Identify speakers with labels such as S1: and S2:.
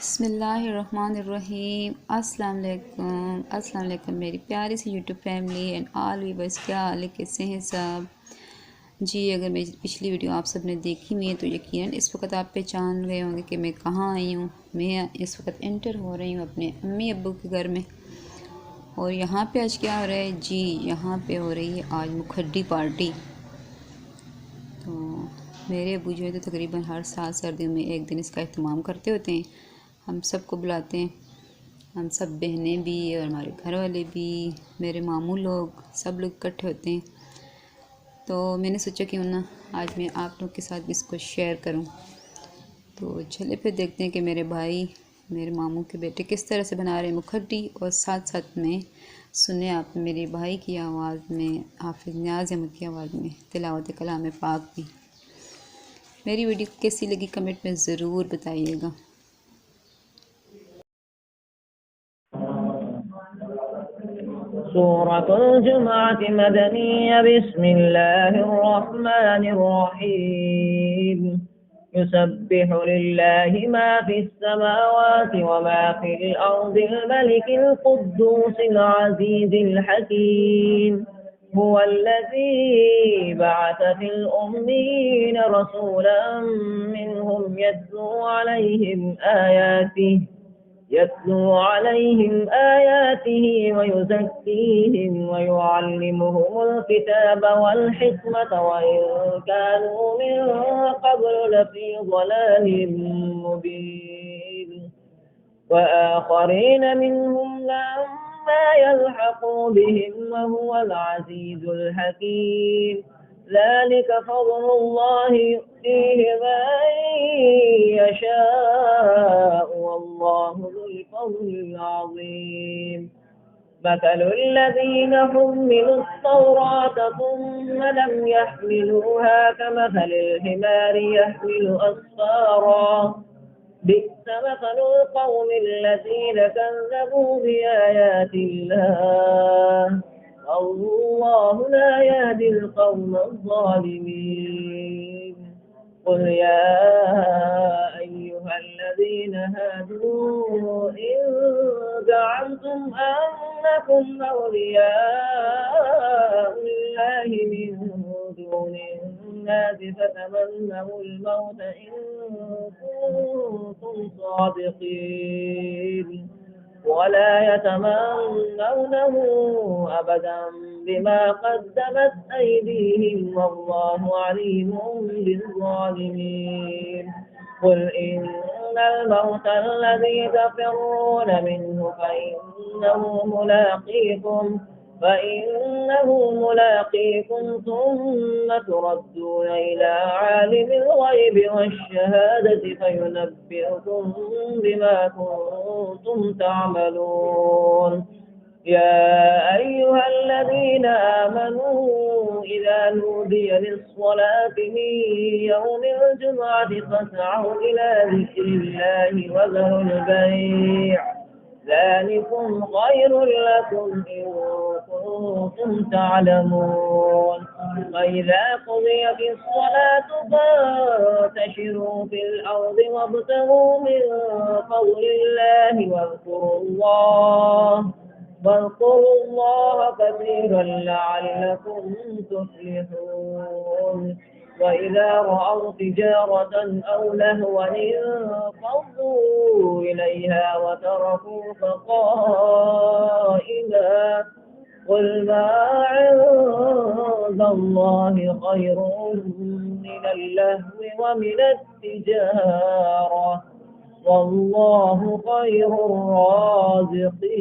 S1: बिस्मिल्लाहिर्रहमानिर्रहीम। अस्सलाम वालेकुम मेरी प्यारी सी YouTube family and all viewers, क्या हाल है, कैसे हैं सब जी। अगर मेरी पिछली वीडियो आप सब ने देखी हुई है तो यकीनन इस वक्त आप पहचान गए होंगे कि मैं कहाँ आई हूँ। मैं इस वक्त एंटर हो रही हूँ अपने अम्मी अब्बू के घर में। और यहाँ पे आज क्या हो रहा है जी, यहाँ पे हो रही है आज मुखड्डी पार्टी। तो मेरे अबू जो है तो तकरीबन हर साल सर्दियों में एक दिन इसका अहतमाम करते होते हैं। हम सबको बुलाते हैं, हम सब बहनें भी और हमारे घर वाले भी, मेरे मामू लोग, सब लोग इकट्ठे होते हैं। तो मैंने सोचा क्यों ना आज मैं आप लोग के साथ भी इसको शेयर करूं। तो चले फिर देखते हैं कि मेरे भाई, मेरे मामू के बेटे किस तरह से बना रहे हैं मुखड्डी। और साथ साथ में सुने आप मेरे भाई की आवाज़ में, हाफिज़ नियाज़ अहमद की आवाज़ में तिलावत कलाम पाक भी। मेरी वीडियो कैसी लगी कमेंट में ज़रूर बताइएगा।
S2: سورة الجمعة مدنية. بسم الله الرحمن الرحيم. يسبح لله ما في السماوات وما في الأرض الملك القدوس العزيز الحكيم. هو الذي بعث في الأميين رسولا منهم يتلو عليهم آياته ويزكيهم ويعلمهم الكتاب والحكمة وإن كانوا من قبل لفي ضلال مبين. وآخرين منهم لما يلحقوا بهم وهو العزيز الحكيم. ذلك فضل الله يؤتيه من يشاء والله ذو الفضل العظيم. مثل الذين حملوا التوراة ثم لم يحملوها كمثل الحمار يحمل أسفارا. بئس مثل القوم الذين كذبوا بآيات الله والله لا يهدي القوم الظالمين. قل يا أيها الذين هادوا إن زعمتم أنكم أولياء لله من دون الناس فتمنوا الموت إن كنتم صادقين ولا يتمنونه أبدا بما قدمت أيديهم والله عليم بالظالمين. قل إن الموت الذي تفرون منه فإنه ملاقيكم ثم تردون إلى عالم الغيب والشهادة فينبئكم بما كنتم تعملون. يا أيها الذين آمنوا إذا نودي للصلاة من يوم الجمعة فاسعوا إلى ذكر الله وذروا البيع ذلكم خير لكم إن كنتم تعلمون. وإذا قضيت الصلاة فانتشروا في الأرض وابتغوا من فضل الله واذكروا الله كثيرا لعلكم تفلحون. وإذا رأوا تجارة أو لهوا انفضوا إليها وتركوك قائما. قل ما عند الله خير من اللهو ومن التجارة والله خير الرازقين.